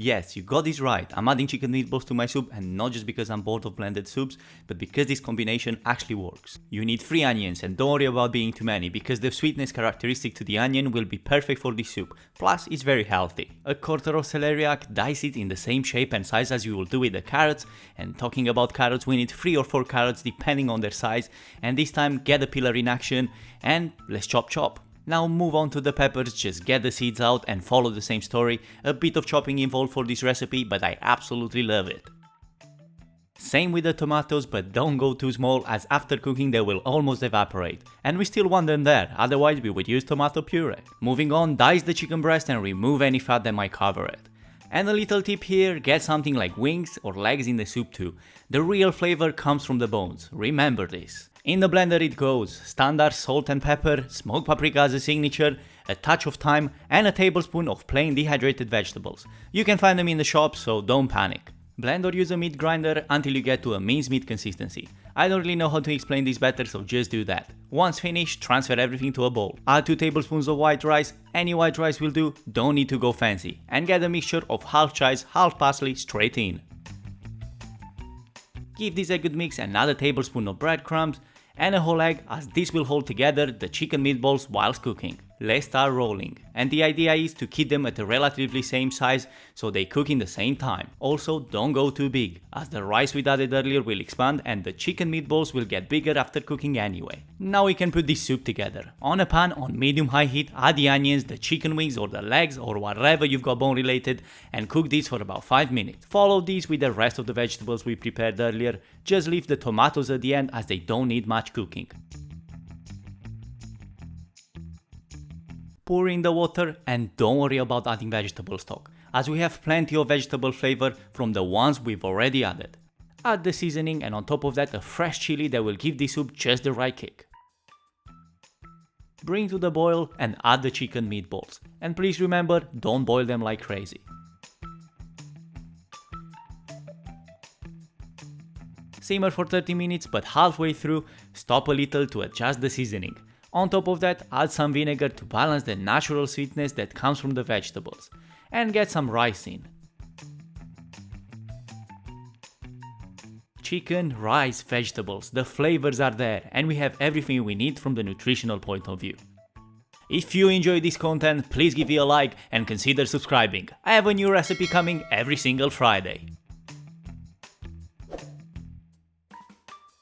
Yes, you got this right, I'm adding chicken meatballs to my soup, and not just because I'm bored of blended soups, but because this combination actually works. You need 3 onions, and don't worry about being too many, because the sweetness characteristic to the onion will be perfect for this soup, plus it's very healthy. A quarter of celeriac, dice it in the same shape and size as you will do with the carrots, and talking about carrots, we need 3 or 4 carrots depending on their size, and this time get the peeler in action, and let's chop. Now move on to the peppers, just get the seeds out and follow the same story. A bit of chopping involved for this recipe, but I absolutely love it. Same with the tomatoes, but don't go too small, as after cooking they will almost evaporate. And we still want them there, otherwise we would use tomato puree. Moving on, dice the chicken breast and remove any fat that might cover it. And a little tip here, get something like wings or legs in the soup too. The real flavor comes from the bones, remember this. In the blender it goes, standard salt and pepper, smoked paprika as a signature, a touch of thyme, and a tablespoon of plain dehydrated vegetables. You can find them in the shop, so don't panic. Blend or use a meat grinder until you get to a minced meat consistency. I don't really know how to explain this better, so just do that. Once finished, transfer everything to a bowl. Add 2 tablespoons of white rice, any white rice will do, don't need to go fancy. And get a mixture of half chives, half parsley straight in. Give this a good mix and add a tablespoon of breadcrumbs and a whole egg, as this will hold together the chicken meatballs whilst cooking. Let's start rolling, and the idea is to keep them at a relatively same size so they cook in the same time. Also, don't go too big, as the rice we added earlier will expand and the chicken meatballs will get bigger after cooking anyway. Now we can put this soup together. On a pan on medium-high heat, add the onions, the chicken wings or the legs or whatever you've got bone related, and cook this for about 5 minutes. Follow this with the rest of the vegetables we prepared earlier, just leave the tomatoes at the end as they don't need much cooking. Pour in the water and don't worry about adding vegetable stock, as we have plenty of vegetable flavor from the ones we've already added. Add the seasoning and on top of that a fresh chili that will give this soup just the right kick. Bring to the boil and add the chicken meatballs, and please remember, don't boil them like crazy. Simmer for 30 minutes, but halfway through, stop a little to adjust the seasoning. On top of that, add some vinegar to balance the natural sweetness that comes from the vegetables. And get some rice in. Chicken, rice, vegetables, the flavors are there and we have everything we need from the nutritional point of view. If you enjoy this content, please give it a like and consider subscribing. I have a new recipe coming every single Friday.